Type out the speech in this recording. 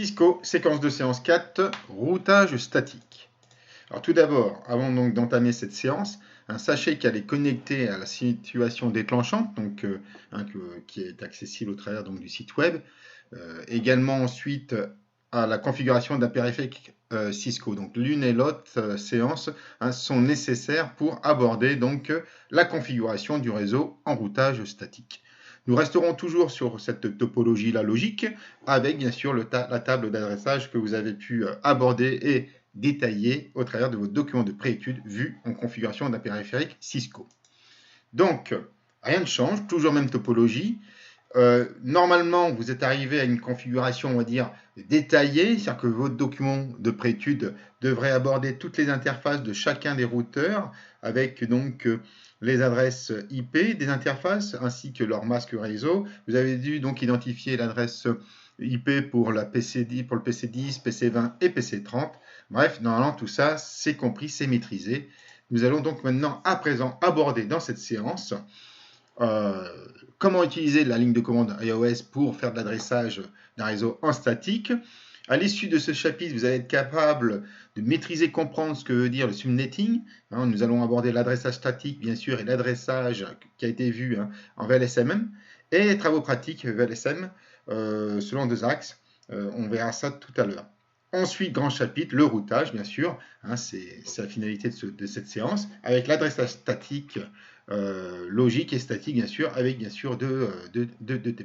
Cisco, séquence de séance 4, routage statique. Alors tout d'abord, avant donc d'entamer cette séance, sachez qu'elle est connectée à la situation déclenchante, donc, qui est accessible au travers donc, du site web. Également ensuite à la configuration d'un périphérique Cisco. Donc l'une et l'autre séance sont nécessaires pour aborder donc la configuration du réseau en routage statique. Nous resterons toujours sur cette topologie-là logique, avec bien sûr la table d'adressage que vous avez pu aborder et détailler au travers de votre document de préétude vu en configuration d'un périphérique Cisco. Donc, rien ne change, toujours même topologie. Normalement, vous êtes arrivé à une configuration, on va dire, détaillée, c'est-à-dire que votre document de préétude devrait aborder toutes les interfaces de chacun des routeurs, avec donc les adresses IP des interfaces, ainsi que leur masque réseau. Vous avez dû donc identifier l'adresse IP pour, le PC10, PC20 et PC30. Bref, normalement, tout ça, c'est compris, c'est maîtrisé. Nous allons donc maintenant, à présent, aborder dans cette séance comment utiliser la ligne de commande iOS pour faire de l'adressage d'un réseau en statique. À l'issue de ce chapitre, vous allez être capable de maîtriser, comprendre ce que veut dire le subnetting. Nous allons aborder l'adressage statique, bien sûr, et l'adressage qui a été vu en VLSM, et travaux pratiques VLSM selon deux axes. On verra ça tout à l'heure. Ensuite, grand chapitre, le routage, bien sûr, c'est la finalité de cette séance, avec l'adressage statique logique et statique, bien sûr, avec bien sûr deux TP.